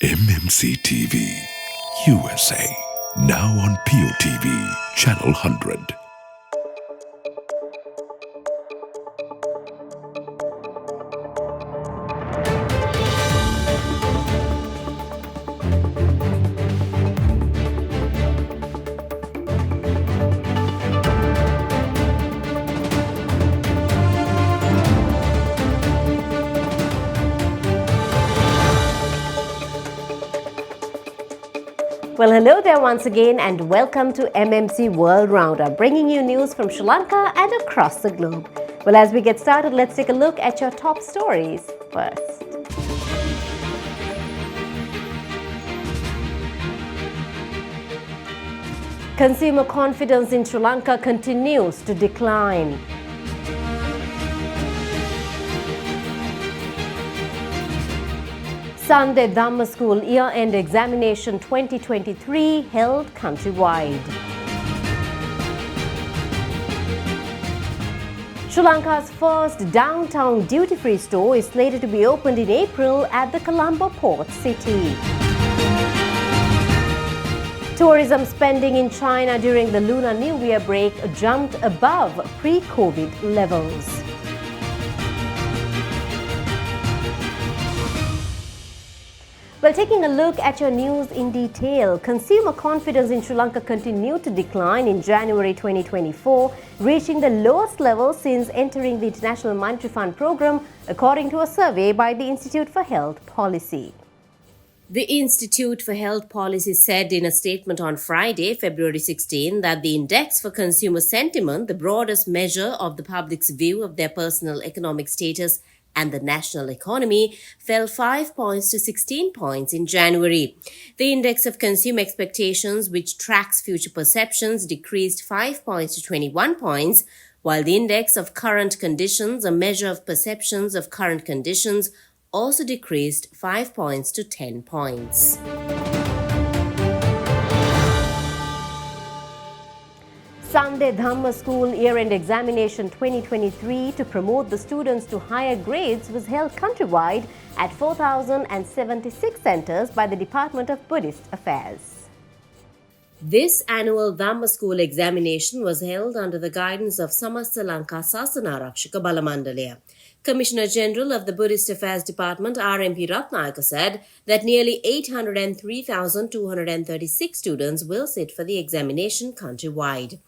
MMC TV USA. Now on POTV, Channel 100. Well, hello there once again and welcome to MMC World Roundup, bringing you news from Sri Lanka and across the globe. Well, as we get started, let's take a look at your top stories first. Consumer confidence in Sri Lanka continues to decline. Sunday Dhamma School Year-End Examination 2023 held countrywide. Sri Lanka's first downtown duty-free store is slated to be opened in April at the Colombo port city. Tourism spending in China during the Lunar New Year break jumped above pre-COVID levels. Well, taking a look at your news in detail, consumer confidence in Sri Lanka continued to decline in January 2024, reaching the lowest level since entering the International Monetary Fund program, according to a survey by the Institute for Health Policy. The Institute for Health Policy said in a statement on Friday, February 16, that the Index for Consumer Sentiment, the broadest measure of the public's view of their personal economic status and the national economy, fell 5 points to 16 points in January. The Index of Consumer Expectations, which tracks future perceptions, decreased 5 points to 21 points, while the Index of Current Conditions, a measure of perceptions of current conditions, also decreased 5 points to 10 points. Sunday Dhamma School Year-End Examination 2023 to promote the students to higher grades was held countrywide at 4,076 centers by the Department of Buddhist Affairs. This annual Dhamma School examination was held under the guidance of Samasta Lanka Sasanarakshaka Balamandalaya. Commissioner General of the Buddhist Affairs Department, R.M.P. Ratnayaka, said that nearly 803,236 students will sit for the examination countrywide.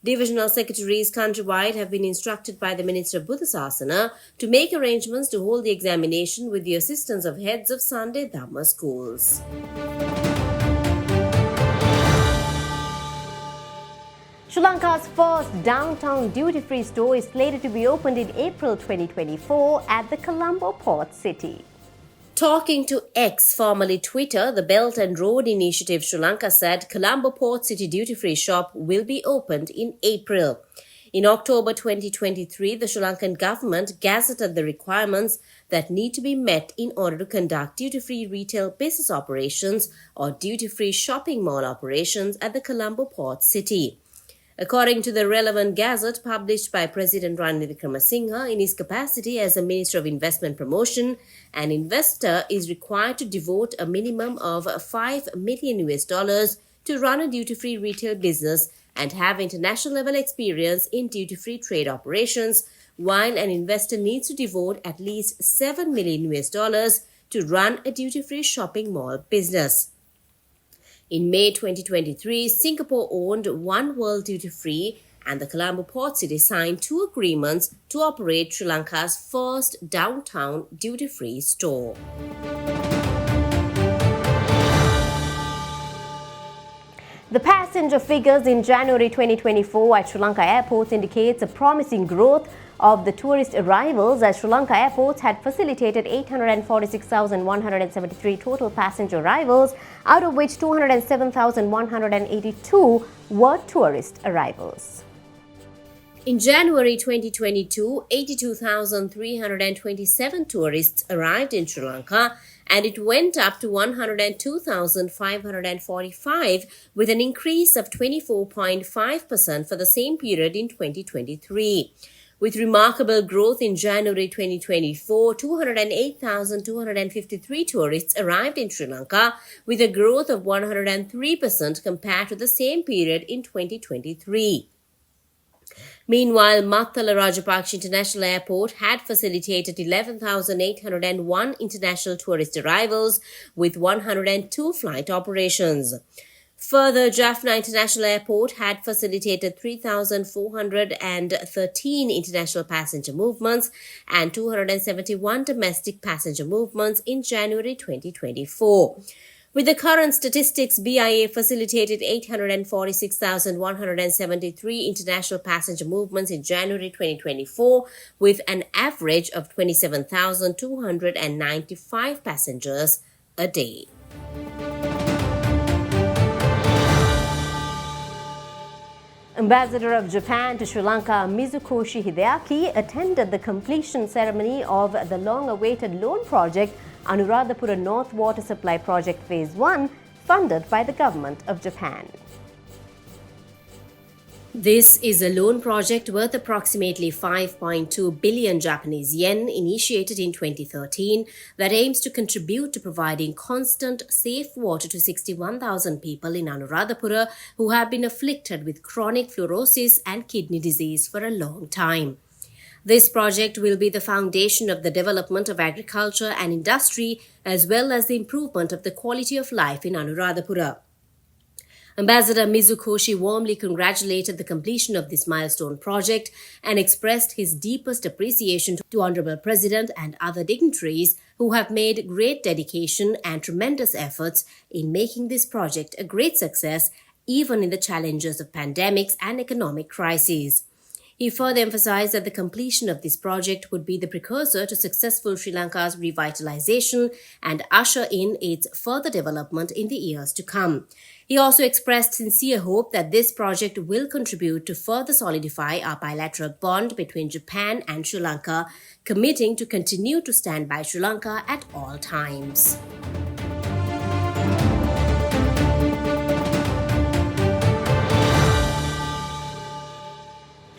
Divisional secretaries countrywide have been instructed by the Minister of Buddhasasana to make arrangements to hold the examination with the assistance of heads of Sunday Dhamma schools. Sri Lanka's first downtown duty-free store is slated to be opened in April 2024 at the Colombo port city. Talking to X, formerly Twitter, the Belt and Road Initiative Sri Lanka said Colombo Port City duty-free shop will be opened in April. In October 2023, the Sri Lankan government gazetted the requirements that need to be met in order to conduct duty-free retail business operations or duty-free shopping mall operations at the Colombo port city. According to the relevant gazette published by President Ranil Wickremesinghe in his capacity as a Minister of Investment Promotion, an investor is required to devote a minimum of $5 million to run a duty-free retail business and have international level experience in duty-free trade operations, while an investor needs to devote at least $7 million to run a duty-free shopping mall business. In May 2023, Singapore owned One World Duty Free and the Colombo Port City signed 2 agreements to operate Sri Lanka's first downtown duty-free store. The passenger figures in January 2024 at Sri Lanka airports indicates a promising growth of the tourist arrivals, as Sri Lanka airports had facilitated 846,173 total passenger arrivals, out of which 207,182 were tourist arrivals. In January 2022, 82,327 tourists arrived in Sri Lanka, and it went up to 102,545 with an increase of 24.5% for the same period in 2023. With remarkable growth in January 2024, 208,253 tourists arrived in Sri Lanka, with a growth of 103% compared to the same period in 2023. Meanwhile, Mattala Rajapaksa International Airport had facilitated 11,801 international tourist arrivals with 102 flight operations. Further, Jaffna International Airport had facilitated 3,413 international passenger movements and 271 domestic passenger movements in January 2024. With the current statistics, BIA facilitated 846,173 international passenger movements in January 2024, with an average of 27,295 passengers a day. Ambassador of Japan to Sri Lanka, Mizukoshi Hideaki, attended the completion ceremony of the long-awaited loan project Anuradhapura North Water Supply Project Phase 1, funded by the Government of Japan. This is a loan project worth approximately 5.2 billion Japanese yen, initiated in 2013, that aims to contribute to providing constant, safe water to 61,000 people in Anuradhapura who have been afflicted with chronic fluorosis and kidney disease for a long time. This project will be the foundation of the development of agriculture and industry, as well as the improvement of the quality of life in Anuradhapura. Ambassador Mizukoshi warmly congratulated the completion of this milestone project and expressed his deepest appreciation to Honorable President and other dignitaries who have made great dedication and tremendous efforts in making this project a great success, even in the challenges of pandemics and economic crises. He further emphasized that the completion of this project would be the precursor to successful Sri Lanka's revitalization and usher in its further development in the years to come. He also expressed sincere hope that this project will contribute to further solidify our bilateral bond between Japan and Sri Lanka, committing to continue to stand by Sri Lanka at all times.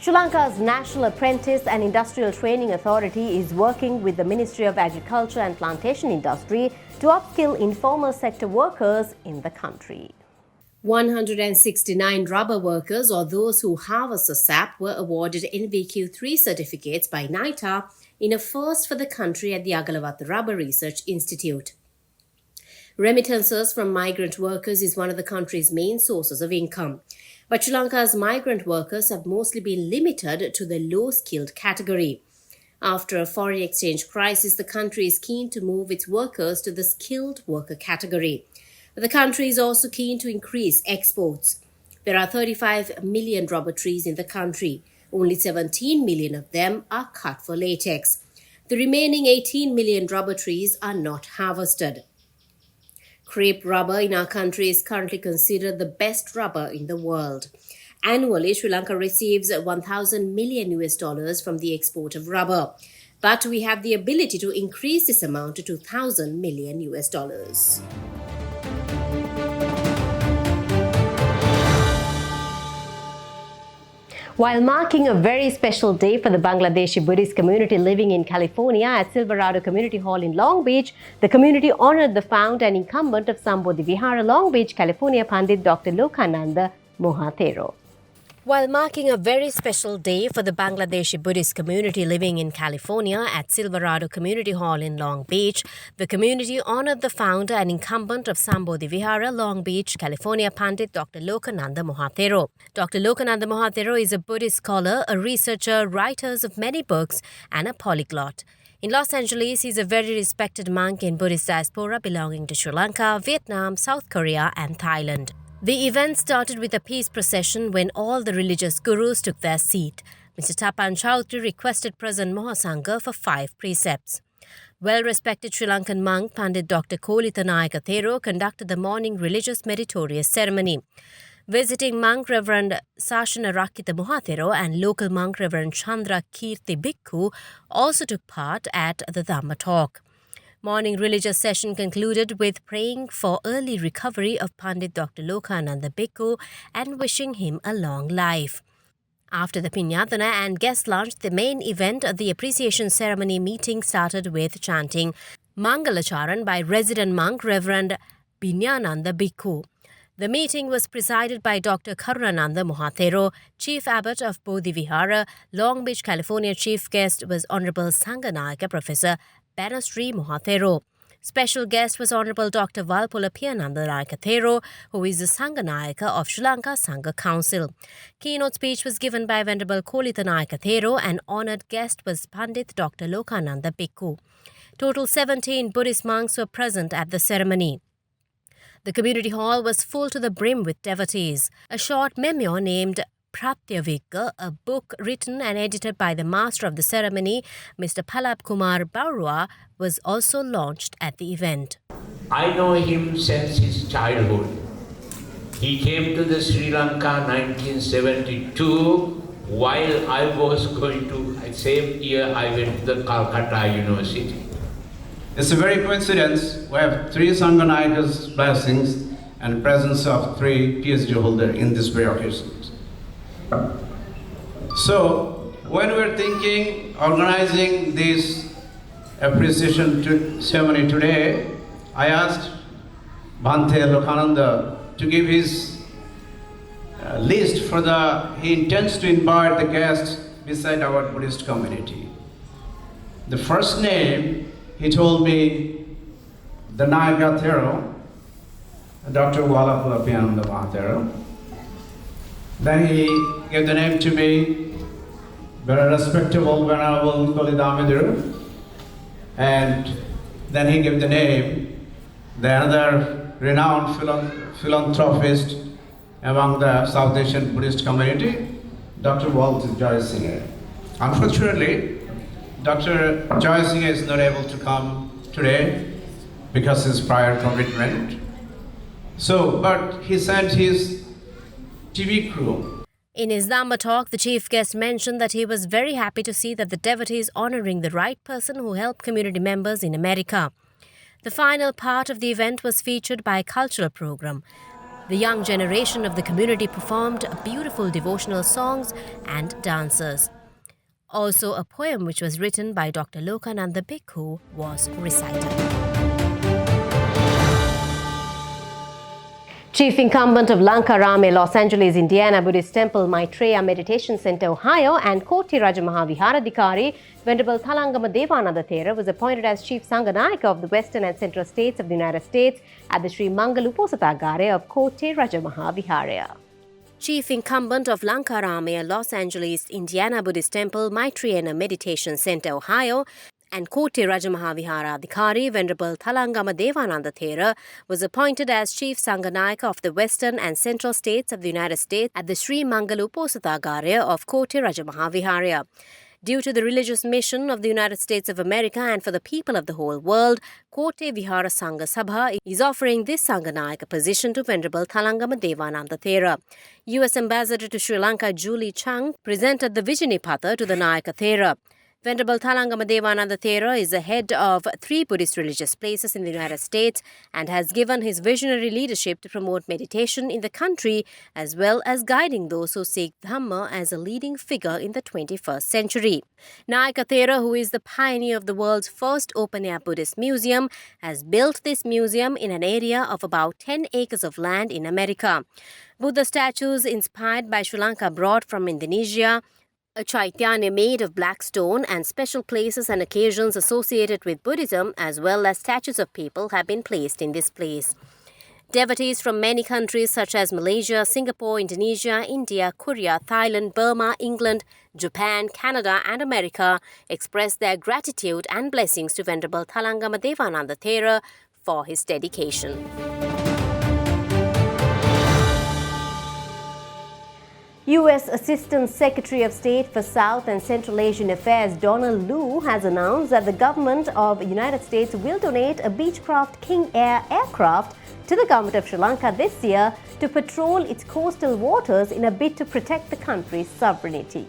Sri Lanka's National Apprentice and Industrial Training Authority is working with the Ministry of Agriculture and Plantation Industry to upskill informal sector workers in the country. 169 rubber workers, or those who harvest a sap, were awarded NVQ3 certificates by NITA in a first for the country at the Agalawatha Rubber Research Institute. Remittances from migrant workers is one of the country's main sources of income. But Sri Lanka's migrant workers have mostly been limited to the low-skilled category. After a foreign exchange crisis, the country is keen to move its workers to the skilled worker category. The country is also keen to increase exports. There are 35 million rubber trees in the country. Only 17 million of them are cut for latex. The remaining 18 million rubber trees are not harvested. Crepe rubber in our country is currently considered the best rubber in the world. Annually, Sri Lanka receives $1,000 million from the export of rubber. But we have the ability to increase this amount to $2,000 million. While marking a very special day for the Bangladeshi Buddhist community living in California at Silverado Community Hall in Long Beach, the community honored the founder and incumbent of Sambodhi Vihara, Long Beach, California, Pandit Dr. Lokananda Mohathero. While marking a very special day for the Bangladeshi Buddhist community living in California at Silverado Community Hall in Long Beach, the community honored the founder and incumbent of Sambodhi Vihara, Long Beach, California, Pandit Dr. Lokananda Mohathero. Dr. Lokananda Mohathero is a Buddhist scholar, a researcher, writer of many books, and a polyglot. In Los Angeles, he is a very respected monk in Buddhist diaspora belonging to Sri Lanka, Vietnam, South Korea, and Thailand. The event started with a peace procession when all the religious gurus took their seat. Mr. Tapan Chowdhury requested President Mohasanga for 5 precepts. Well-respected Sri Lankan monk Pandit Dr. Kolita Nayaka Thero conducted the morning religious meritorious ceremony. Visiting monk Reverend Sashana Rakita Mohathero and local monk Reverend Chandra Kirti Bhikkhu also took part at the Dhamma talk. Morning religious session concluded with praying for early recovery of Pandit Dr. Lokananda Bhikkhu and wishing him a long life. After the Piñatana and guest lunch, the main event, the appreciation ceremony meeting, started with chanting Mangalacharan by resident monk Reverend Binyananda Bhikkhu. The meeting was presided by Dr. Karunananda Mohathero, Chief Abbot of Bodhi Vihara, Long Beach, California. Chief guest was Honorable Sanganayaka Professor Banasri Mohathero. Special guest was Honorable Dr. Valpola Piyananda Naikathero, who is the Sanganayaka of Sri Lanka Sangha Council. Keynote speech was given by Venerable Kolita Naikathero, and honoured guest was Pandit Dr. Lokananda Bhikkhu. Total 17 Buddhist monks were present at the ceremony. The community hall was full to the brim with devotees. A short memoir named Pratyavika, a book written and edited by the master of the ceremony, Mr. Palab Kumar Barua, was also launched at the event. I know him since his childhood. He came to the Sri Lanka 1972 while I was going to, same year I went to the Calcutta University. It's a very coincidence. We have 3 Sanganayaka's blessings and presence of 3 PhD holders in this very occasion. So, when we're thinking, organizing this appreciation ceremony today, I asked Bhante Lokananda to give his list for he intends to invite the guests beside our Buddhist community. The first name, he told me, the Naikathero, Dr. Valapula Piyananda Mahathero. Then he gave the name to me, very respectable Venerable Kolidamidiru. And then he gave the name, the another renowned philanthropist among the South Asian Buddhist community, Dr. Walt Joy Singh. Unfortunately, Dr. Joy Singh is not able to come today because of his prior commitment. But he sent his TV crew. In his Dhamma talk, the chief guest mentioned that he was very happy to see that the devotee is honouring the right person who helped community members in America. The final part of the event was featured by a cultural program. The young generation of the community performed beautiful devotional songs and dances. Also, a poem which was written by Dr. Lokananda Bhikkhu was recited. Chief incumbent of Lankarame, Los Angeles, Indiana Buddhist Temple, Maitreya Meditation Center, Ohio, and Koti Raja Mahaviharadhikari, Venerable Thalangama Devananda Thera, was appointed as Chief Sanganayaka of the Western and Central States of the United States at the Sri Mangalu Posatagare of Koti Raja Mahaviharaya. Chief incumbent of Lankarame, Los Angeles, Indiana Buddhist Temple, Maitreya Meditation Center, Ohio, and Koti Raja Mahaviharadhikari, Venerable Thalangama Devananda Thera, was appointed as Chief Sanganayaka of the Western and Central States of the United States at the Sri Mangalu Posatagare of Koti Raja Mahaviharaya. Due to the religious mission of the United States of America and for the people of the whole world, Koti Vihara Sangha Sabha is offering this Sanganayaka position to Venerable Thalangama Devananda Thera. U.S. Ambassador to Sri Lanka Julie Chang presented the Vijanipatha to the Nayaka Thera. Venerable Thalangama Devananda Thera is the head of 3 Buddhist religious places in the United States and has given his visionary leadership to promote meditation in the country as well as guiding those who seek Dhamma as a leading figure in the 21st century. Nayaka Thera, who is the pioneer of the world's first open-air Buddhist museum, has built this museum in an area of about 10 acres of land in America. Buddha statues inspired by Sri Lanka brought from Indonesia, a chaitanya made of black stone, and special places and occasions associated with Buddhism as well as statues of people have been placed in this place. Devotees from many countries such as Malaysia, Singapore, Indonesia, India, Korea, Thailand, Burma, England, Japan, Canada and America expressed their gratitude and blessings to Venerable Thalangama Devananda Thera for his dedication. U.S. Assistant Secretary of State for South and Central Asian Affairs Donald Lu has announced that the government of the United States will donate a Beechcraft King Air aircraft to the government of Sri Lanka this year to patrol its coastal waters in a bid to protect the country's sovereignty.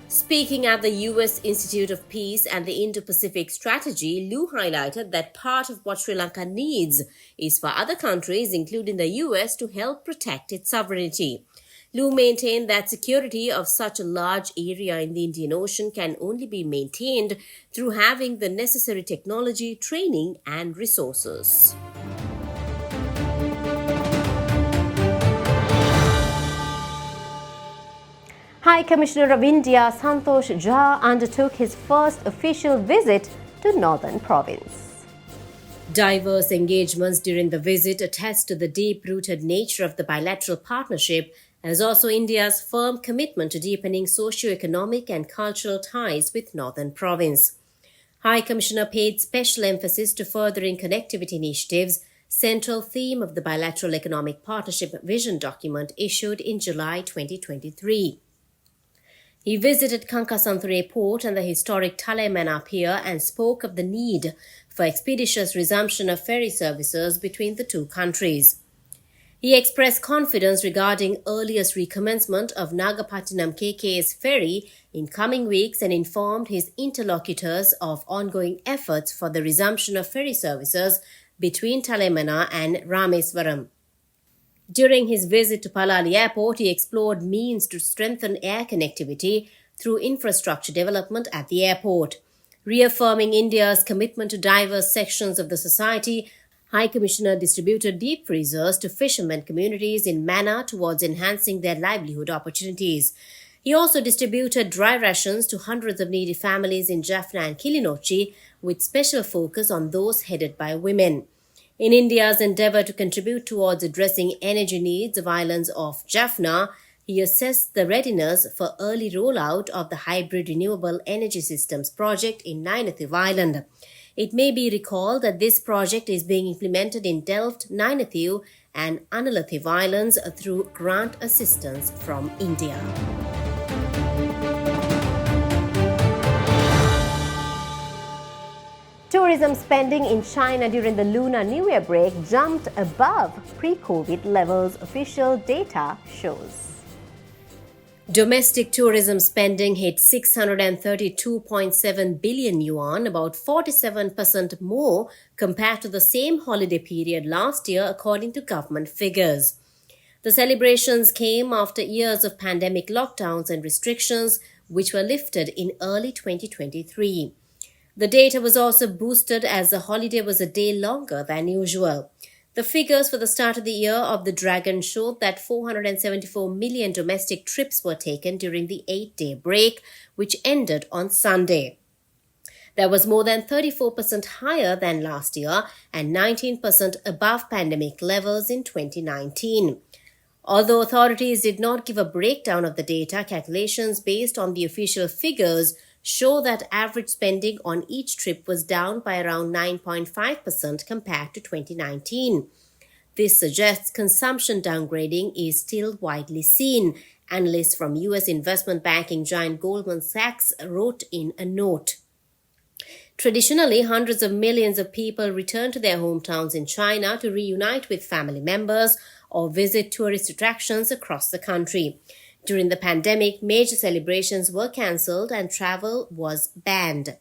Speaking at the U.S. Institute of Peace and the Indo-Pacific Strategy, Lu highlighted that part of what Sri Lanka needs is for other countries, including the U.S., to help protect its sovereignty. Liu maintained that security of such a large area in the Indian Ocean can only be maintained through having the necessary technology, training, and resources. High Commissioner of India Santosh Jha undertook his first official visit to Northern Province. Diverse engagements during the visit attest to the deep-rooted nature of the bilateral partnership, as also India's firm commitment to deepening socio-economic and cultural ties with Northern Province. High Commissioner paid special emphasis to furthering connectivity initiatives, central theme of the bilateral economic partnership vision document issued in July 2023. He visited Kankasanthuré port and the historic Talaimana pier and spoke of the need for expeditious resumption of ferry services between the two countries. He expressed confidence regarding earliest recommencement of Nagapattinam KK's ferry in coming weeks and informed his interlocutors of ongoing efforts for the resumption of ferry services between Talaimana and Rameswaram. During his visit to Palali Airport, he explored means to strengthen air connectivity through infrastructure development at the airport. Reaffirming India's commitment to diverse sections of the society, High Commissioner distributed deep freezers to fishermen communities in Mannar towards enhancing their livelihood opportunities. He also distributed dry rations to hundreds of needy families in Jaffna and Kilinochchi, with special focus on those headed by women. In India's endeavour to contribute towards addressing energy needs of islands of Jaffna, he assessed the readiness for early rollout of the Hybrid Renewable Energy Systems project in Nainathiv Island. It may be recalled that this project is being implemented in Delft, Nainathiv and Analathiv Islands through grant assistance from India. Tourism spending in China during the Lunar New Year break jumped above pre-COVID levels, official data shows. Domestic tourism spending hit 632.7 billion yuan, about 47% more compared to the same holiday period last year, according to government figures. The celebrations came after years of pandemic lockdowns and restrictions, which were lifted in early 2023. The data was also boosted as the holiday was a day longer than usual. The figures for the start of the year of the Dragon showed that 474 million domestic trips were taken during the 8-day break, which ended on Sunday. That was more than 34% higher than last year and 19% above pandemic levels in 2019. Although authorities did not give a breakdown of the data, calculations based on the official figures show that average spending on each trip was down by around 9.5% compared to 2019. This suggests consumption downgrading is still widely seen, analysts from U.S. investment banking giant Goldman Sachs wrote in a note. Traditionally, hundreds of millions of people return to their hometowns in China to reunite with family members or visit tourist attractions across the country. During the pandemic, major celebrations were cancelled and travel was banned.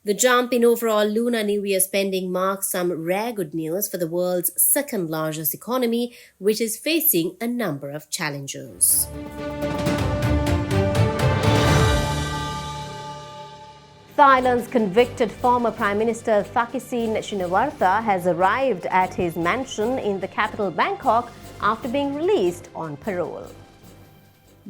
The jump in overall Lunar New Year spending marks some rare good news for the world's second largest economy, which is facing a number of challenges. Thailand's convicted former Prime Minister Thaksin Shinawatra has arrived at his mansion in the capital Bangkok after being released on parole.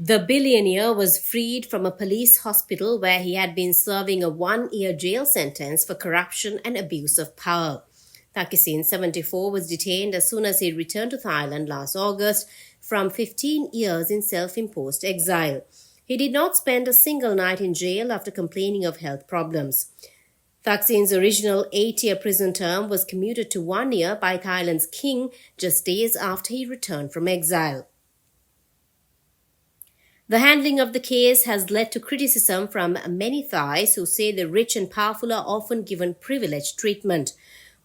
The billionaire was freed from a police hospital where he had been serving a 1-year jail sentence for corruption and abuse of power. Thaksin, 74, was detained as soon as he returned to Thailand last August from 15 years in self-imposed exile. He did not spend a single night in jail after complaining of health problems. Thaksin's original 8-year prison term was commuted to 1 year by Thailand's king just days after he returned from exile. The handling of the case has led to criticism from many Thais who say the rich and powerful are often given privileged treatment.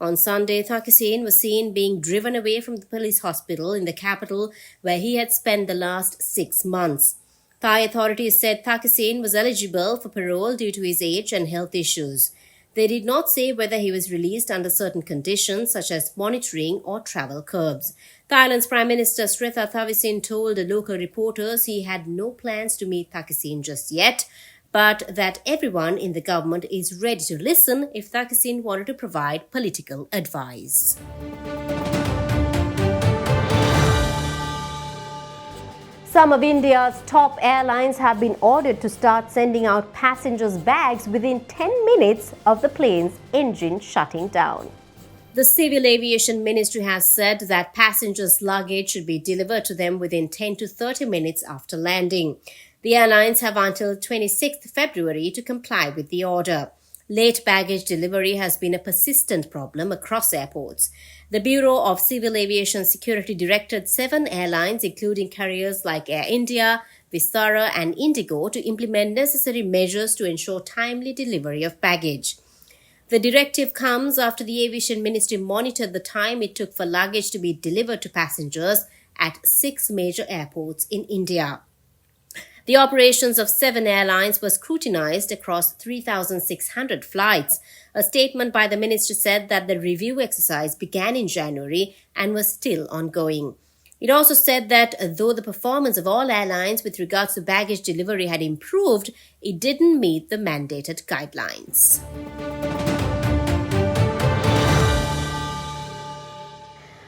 On Sunday, Thaksin was seen being driven away from the police hospital in the capital where he had spent the last 6 months. Thai authorities said Thaksin was eligible for parole due to his age and health issues. They did not say whether he was released under certain conditions such as monitoring or travel curbs. Thailand's Prime Minister Srettha Thavisin told local reporters he had no plans to meet Thaksin just yet, but that everyone in the government is ready to listen if Thaksin wanted to provide political advice. Some of India's top airlines have been ordered to start sending out passengers' bags within 10 minutes of the plane's engine shutting down. The Civil Aviation Ministry has said that passengers' luggage should be delivered to them within 10 to 30 minutes after landing. The airlines have until 26th February to comply with the order. Late baggage delivery has been a persistent problem across airports. The Bureau of Civil Aviation Security directed 7 airlines, including carriers like Air India, Vistara and Indigo, to implement necessary measures to ensure timely delivery of baggage. The directive comes after the Aviation Ministry monitored the time it took for luggage to be delivered to passengers at 6 major airports in India. The operations of 7 airlines were scrutinized across 3,600 flights. A statement by the ministry said that the review exercise began in January and was still ongoing. It also said that though the performance of all airlines with regards to baggage delivery had improved, it didn't meet the mandated guidelines.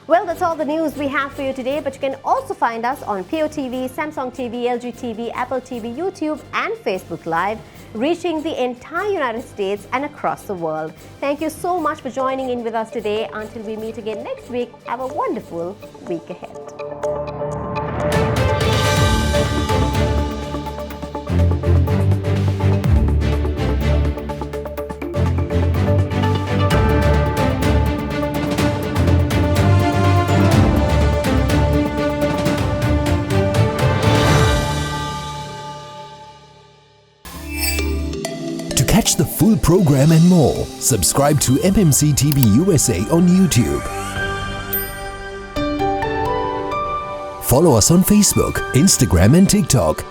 Well, that's all the news we have for you today, but you can also find us on POTV, Samsung TV, LG TV, Apple TV, YouTube and Facebook Live, reaching the entire United States and across the world. Thank you so much for joining in with us today. Until we meet again next week, have a wonderful week ahead. Catch the full program and more. Subscribe to MMC TV USA on YouTube. Follow us on Facebook, Instagram and TikTok.